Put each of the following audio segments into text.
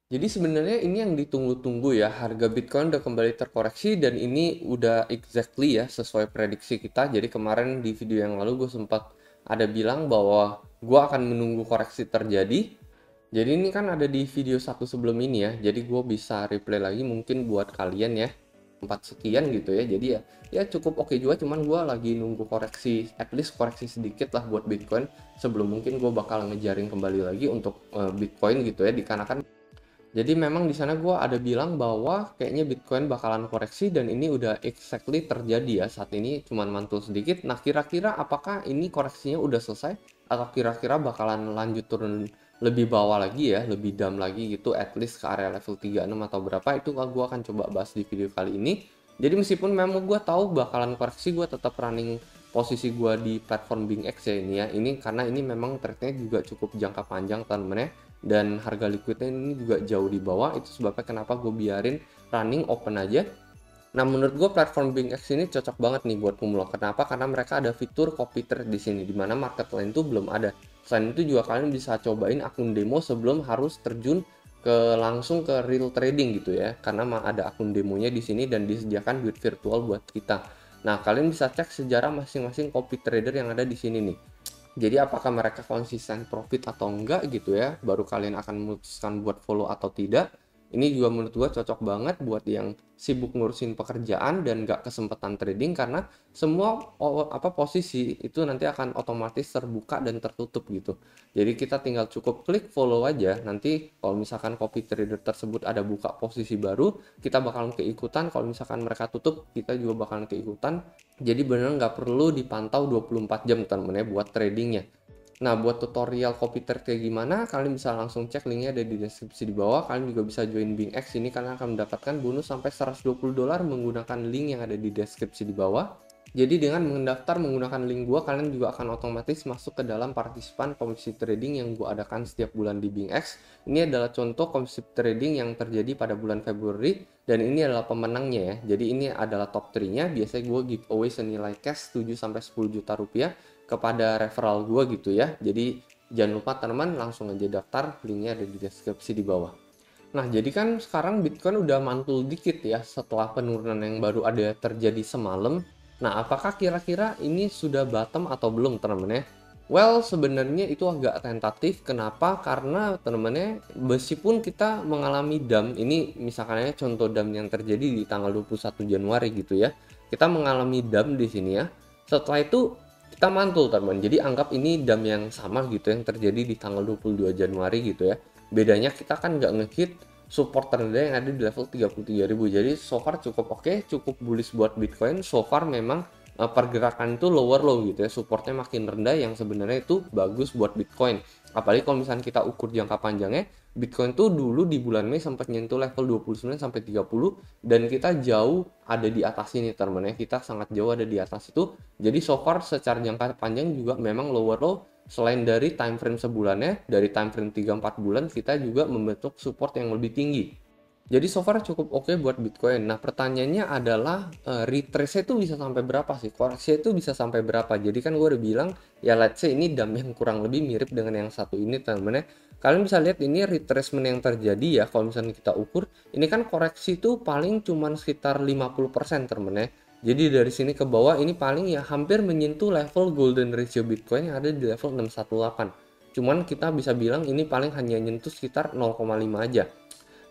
Jadi sebenarnya ini yang ditunggu-tunggu ya, harga Bitcoin udah kembali terkoreksi dan ini udah exactly ya sesuai prediksi kita. Jadi kemarin di video yang lalu gue sempat ada bilang bahwa gue akan menunggu koreksi terjadi. Jadi ini kan ada di video satu sebelum ini ya, jadi gue bisa replay lagi mungkin buat kalian ya, 4 sekian gitu ya. Jadi ya cukup oke juga, cuman gue lagi nunggu koreksi, at least koreksi sedikit lah buat Bitcoin sebelum mungkin gue bakal ngejaring kembali lagi untuk Bitcoin gitu ya, dikarenakan jadi memang di sana gue ada bilang bahwa kayaknya Bitcoin bakalan koreksi dan ini udah exactly terjadi ya saat ini cuman mantul sedikit. Nah kira-kira apakah ini koreksinya udah selesai atau kira-kira bakalan lanjut turun lebih bawah lagi ya, lebih dalam lagi gitu at least ke area level 36 atau berapa itu gue akan coba bahas di video kali ini. Jadi meskipun memang gue tahu bakalan koreksi gue tetap running posisi gue di platform BingX ya ini ya. Ini karena ini memang trade-nya juga cukup jangka panjang teman-teman ya dan harga liquidnya ini juga jauh di bawah. Itu sebabnya kenapa gue biarin running open aja. Nah, menurut gue platform BingX ini cocok banget nih buat pemula. Kenapa? Karena mereka ada fitur copy trade di sini, dimana market lain tuh belum ada. Selain itu juga kalian bisa cobain akun demo sebelum harus terjun ke langsung ke real trading gitu ya. Karena ada akun demonya di sini dan disediakan duit virtual buat kita. Nah, kalian bisa cek sejarah masing-masing copy trader yang ada di sini nih. Jadi apakah mereka konsisten profit atau enggak gitu ya, baru kalian akan memutuskan buat follow atau tidak. Ini juga menurut gua cocok banget buat yang sibuk ngurusin pekerjaan dan nggak kesempatan trading karena semua posisi itu nanti akan otomatis terbuka dan tertutup gitu. Jadi kita tinggal cukup klik follow aja. Nanti kalau misalkan copy trader tersebut ada buka posisi baru, kita bakalan keikutan. Kalau misalkan mereka tutup, kita juga bakalan keikutan. Jadi bener nggak perlu dipantau 24 jam temen ya buat tradingnya. Nah, buat tutorial copy trade kayak gimana, kalian bisa langsung cek linknya ada di deskripsi di bawah. Kalian juga bisa join BingX ini karena akan mendapatkan bonus sampai $120 menggunakan link yang ada di deskripsi di bawah. Jadi dengan mendaftar menggunakan link gua, kalian juga akan otomatis masuk ke dalam partisipan komisi trading yang gua adakan setiap bulan di BingX. Ini adalah contoh komisi trading yang terjadi pada bulan Februari dan ini adalah pemenangnya ya. Jadi ini adalah top 3-nya. Biasanya gua giveaway senilai cash 7-10 juta rupiah kepada referral gue gitu ya. Jadi jangan lupa teman-teman langsung aja daftar, linknya ada di deskripsi di bawah. Nah, jadi kan sekarang Bitcoin udah mantul dikit ya setelah penurunan yang baru ada terjadi semalam. Nah, apakah kira-kira ini sudah bottom atau belum teman-teman ya? Well, sebenarnya itu agak tentatif. Kenapa? Karena teman-temannya meskipun kita mengalami dump, ini misalkan contoh dump yang terjadi di tanggal 21 Januari gitu ya. Kita mengalami dump di sini ya. Setelah itu kita mantul teman. Jadi anggap ini dam yang sama gitu yang terjadi di tanggal 22 Januari gitu ya. Bedanya kita kan nggak ngehit support terendah yang ada di level 33.000. Jadi so far cukup oke, cukup bullish buat Bitcoin. So far memang pergerakan itu lower low gitu ya. Supportnya makin rendah yang sebenarnya itu bagus buat Bitcoin. Apalagi kalau misalnya kita ukur jangka panjangnya, Bitcoin tuh dulu di bulan Mei sempat nyentuh level 29 sampai 30 dan kita jauh ada di atas ini teman ya. Kita sangat jauh ada di atas itu. Jadi so far secara jangka panjang juga memang lower low. Selain dari time frame sebulannya, dari time frame 3-4 bulan kita juga membentuk support yang lebih tinggi. Jadi so far cukup oke buat Bitcoin. Nah, pertanyaannya adalah retrace itu bisa sampai berapa sih? Koreksi itu bisa sampai berapa? Jadi kan gue udah bilang ya let's say ini dam yang kurang lebih mirip dengan yang satu ini teman-teman ya. Kalian bisa lihat ini retracement yang terjadi ya kalau misalnya kita ukur. Ini kan koreksi itu paling cuman sekitar 50% teman-teman ya. Jadi dari sini ke bawah ini paling ya hampir menyentuh level golden ratio Bitcoin yang ada di level 618. Cuman kita bisa bilang ini paling hanya nyentuh sekitar 0,5 aja.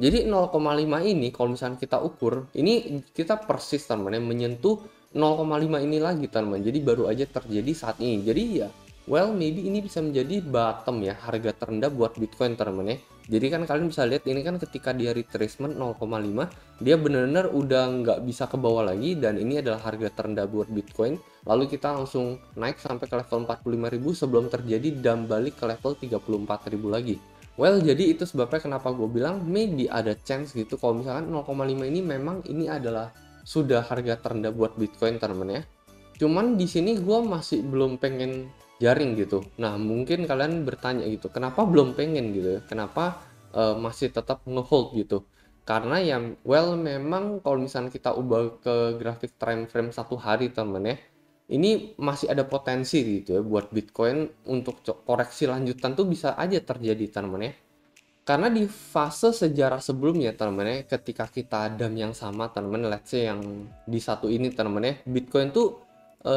Jadi 0,5 ini kalau misalnya kita ukur, ini kita persis teman-teman menyentuh 0,5 ini lagi teman-teman. Jadi baru aja terjadi saat ini. Jadi ya, well maybe ini bisa menjadi bottom ya, harga terendah buat Bitcoin teman-teman ya. Jadi kan kalian bisa lihat ini kan ketika dia retracement 0,5, dia benar-benar udah nggak bisa ke bawah lagi dan ini adalah harga terendah buat Bitcoin. Lalu kita langsung naik sampai ke level 45.000 sebelum terjadi dan balik ke level 34.000 lagi. Well, jadi itu sebabnya kenapa gue bilang maybe ada chance gitu kalau misalkan 0,5 ini memang ini adalah sudah harga terendah buat Bitcoin teman-teman ya. Cuman di sini gue masih belum pengen jaring gitu. Nah, mungkin kalian bertanya gitu, kenapa belum pengen gitu ya? Kenapa masih tetap ngehold gitu? Karena yang well memang kalau misalnya kita ubah ke grafik time frame satu hari teman-teman ya, ini masih ada potensi gitu ya buat Bitcoin untuk koreksi lanjutan tuh bisa aja terjadi teman-teman ya. Karena di fase sejarah sebelumnya teman-teman ya, ketika kita dam yang sama teman-teman, let's say yang di satu ini teman-teman ya, Bitcoin tuh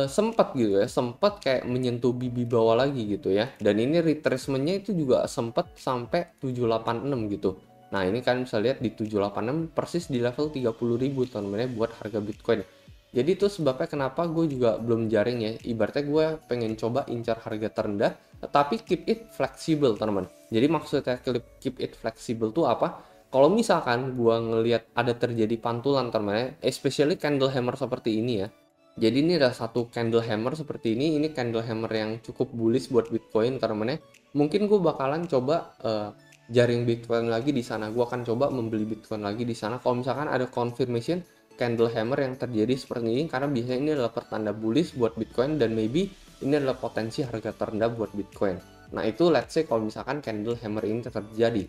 sempat gitu ya, sempat kayak menyentuh bibi bawah lagi gitu ya. Dan ini retracement-nya itu juga sempat sampai 786 gitu. Nah, ini kan bisa lihat di 786 persis di level 30.000 teman-teman ya buat harga Bitcoin. Jadi itu sebabnya kenapa gue juga belum jaring ya. Ibaratnya gue pengen coba incar harga terendah, tetapi keep it flexible teman-teman. Jadi maksudnya keep it flexible tuh apa? Kalau misalkan gue ngelihat ada terjadi pantulan teman-teman, especially candle hammer seperti ini ya. Jadi ini ada satu candle hammer seperti ini candle hammer yang cukup bullish buat Bitcoin teman-teman ya. Mungkin gue bakalan coba jaring Bitcoin lagi di sana. Gue akan coba membeli Bitcoin lagi di sana. Kalau misalkan ada confirmation candle hammer yang terjadi seperti ini, karena biasanya ini adalah pertanda bullish buat Bitcoin dan maybe ini adalah potensi harga terendah buat Bitcoin. Nah itu let's say kalau misalkan candle hammer ini terjadi.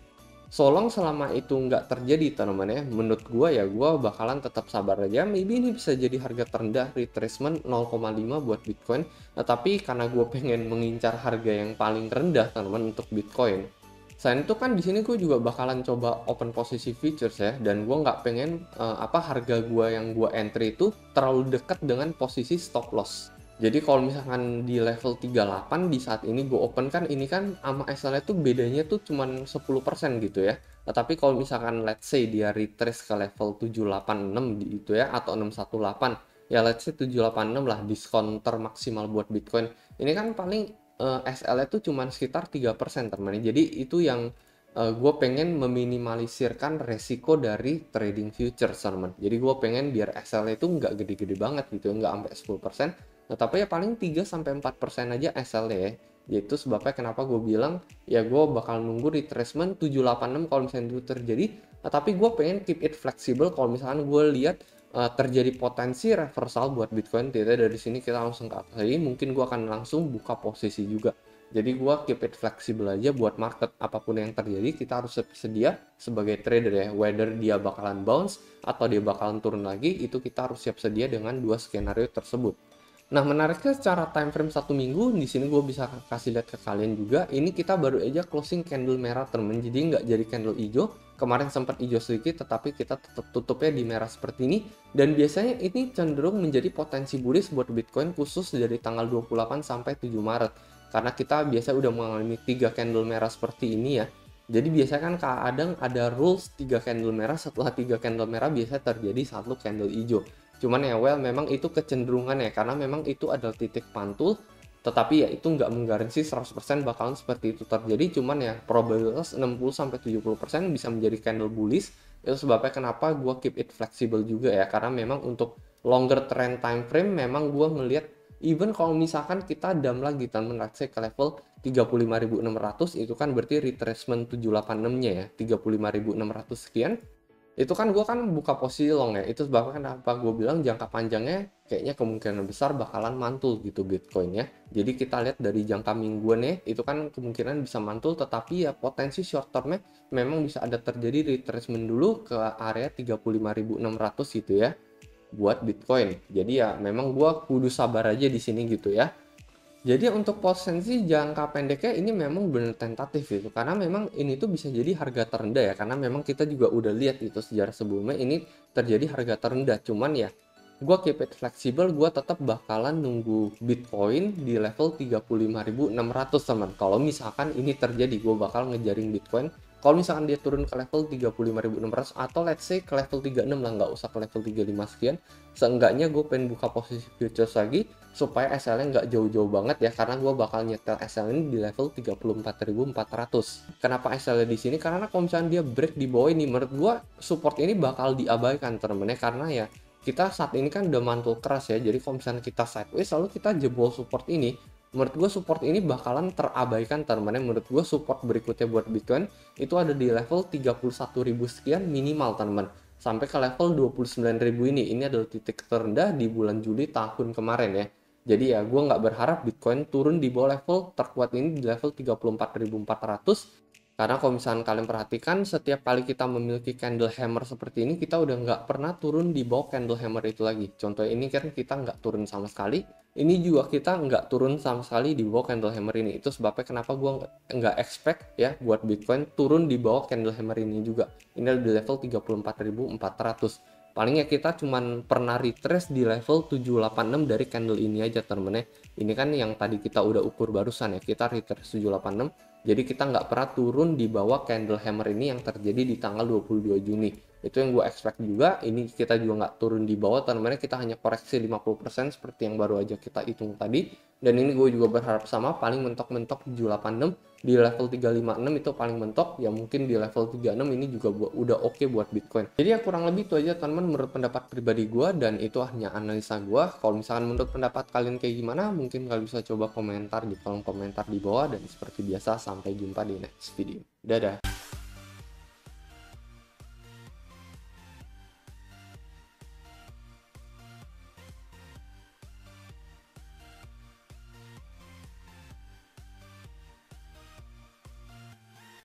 So long selama itu nggak terjadi teman-teman ya, menurut gue ya gue bakalan tetap sabar aja. Maybe ini bisa jadi harga terendah retracement 0,5 buat Bitcoin. Tapi karena gue pengen mengincar harga yang paling rendah teman-teman untuk Bitcoin. Selain itu kan di sini gue juga bakalan coba open posisi futures ya, dan gue nggak pengen harga gue yang gue entry itu terlalu dekat dengan posisi stop loss. Jadi kalau misalkan di level 38 di saat ini gue open kan, ini kan sama SL itu bedanya tuh cuman 10% gitu ya. Tapi kalau misalkan let's say dia retrace ke level 786 gitu ya, atau 618, ya let's say 786 lah diskon termaksimal buat Bitcoin. Ini kan paling SL itu cuma sekitar 3% teman-teman. Jadi itu yang gue pengen meminimalisirkan resiko dari trading futures teman-teman. Jadi gue pengen biar SL itu nggak gede-gede banget gitu, nggak sampai 10%. Nah, tapi ya paling 3-4% aja SL ya. Yaitu sebabnya kenapa gue bilang ya gue bakal nunggu retracement 786 kalau misalnya itu terjadi. Nah, tapi gue pengen keep it flexible kalau misalkan gue lihat terjadi potensi reversal buat Bitcoin. Tidak, dari sini kita langsung ke atas lagi, mungkin gue akan langsung buka posisi juga. Jadi gue keep it flexible aja buat market, apapun yang terjadi kita harus sedia sebagai trader ya, whether dia bakalan bounce atau dia bakalan turun lagi, itu kita harus siap sedia dengan dua skenario tersebut. Nah, menariknya secara time frame 1 minggu, di sini gue bisa kasih lihat ke kalian juga. Ini kita baru aja closing candle merah temen, jadi nggak jadi candle hijau. Kemarin sempat hijau sedikit, tetapi kita tetap tutupnya di merah seperti ini. Dan biasanya ini cenderung menjadi potensi bullish buat Bitcoin khusus dari tanggal 28 sampai 7 Maret. Karena kita biasa udah mengalami 3 candle merah seperti ini ya. Jadi biasanya kan kadang ada rules 3 candle merah, setelah 3 candle merah biasanya terjadi 1 candle hijau. Cuman ya well memang itu kecenderungan ya, karena memang itu adalah titik pantul, tetapi ya itu nggak menggaransi 100% bakalan seperti itu terjadi. Cuman ya probabilitas 60-70% bisa menjadi candle bullish. Itu sebabnya kenapa gue keep it flexible juga ya, karena memang untuk longer trend time frame memang gue ngelihat even kalau misalkan kita dam lagi teman-teman, let's say ke level 35.600, itu kan berarti retracement 786 nya ya 35.600 sekian. Itu kan gue kan buka posisi long ya, itu sebabnya kenapa gue bilang jangka panjangnya kayaknya kemungkinan besar bakalan mantul gitu Bitcoin ya. Jadi kita lihat dari jangka mingguan ya, itu kan kemungkinan bisa mantul, tetapi ya potensi short termnya memang bisa ada terjadi retracement dulu ke area 35.600 gitu ya buat Bitcoin. Jadi ya memang gue kudu sabar aja di sini gitu ya. Jadi untuk potensi jangka pendeknya ini memang benar tentatif gitu, karena memang ini tuh bisa jadi harga terendah ya, karena memang kita juga udah lihat itu sejarah sebelumnya ini terjadi harga terendah. Cuman ya gue keep it flexible, gue tetap bakalan nunggu Bitcoin di level 35.600 teman. Kalau misalkan ini terjadi gue bakal ngejaring Bitcoin. Kalau misalkan dia turun ke level 35.600 atau let's say ke level 36 lah, nggak usah ke level 35 sekian, seenggaknya gue pengen buka posisi futures lagi supaya SL-nya nggak jauh-jauh banget ya, karena gue bakal nyetel SL ini di level 34.400. Kenapa SL di sini? Karena kalau misalnya dia break di bawah ini, menurut gue support ini bakal diabaikan temen-temen, karena ya kita saat ini kan udah mantul keras ya. Jadi kalau misalnya kita sideways lalu kita jebol support ini, menurut gue support ini bakalan terabaikan temen-temen. Menurut gue support berikutnya buat Bitcoin itu ada di level 31.000 sekian minimal temen-temen, sampai ke level 29.000 ini adalah titik terendah di bulan Juli tahun kemarin ya. Jadi ya gue nggak berharap Bitcoin turun di bawah level terkuat ini di level 34.400. Karena kalau misalkan kalian perhatikan, setiap kali kita memiliki candle hammer seperti ini, kita udah nggak pernah turun di bawah candle hammer itu lagi. Contoh ini kan kita nggak turun sama sekali. Ini juga kita nggak turun sama sekali di bawah candle hammer ini. Itu sebabnya kenapa gua nggak expect ya buat Bitcoin turun di bawah candle hammer ini juga. Ini ada di level 34.400. Palingnya kita cuman pernah retrace di level 786 dari candle ini aja temen-temen ya. Ini kan yang tadi kita udah ukur barusan ya, kita retrace 786. Jadi kita nggak pernah turun di bawah candle hammer ini yang terjadi di tanggal 22 Juni. Itu yang gue expect juga. Ini kita juga nggak turun di bawah, teman-teman. Kita hanya koreksi 50% seperti yang baru aja kita hitung tadi. Dan ini gue juga berharap sama, paling mentok-mentok 786 di level 356 itu paling mentok. Ya mungkin di level 36 ini juga udah oke buat Bitcoin. Jadi ya kurang lebih itu aja teman-teman menurut pendapat pribadi gue, dan itu hanya analisa gue. Kalau misalkan menurut pendapat kalian kayak gimana, mungkin kalian bisa coba komentar di kolom komentar di bawah. Dan seperti biasa, sampai jumpa di next video. Dadah.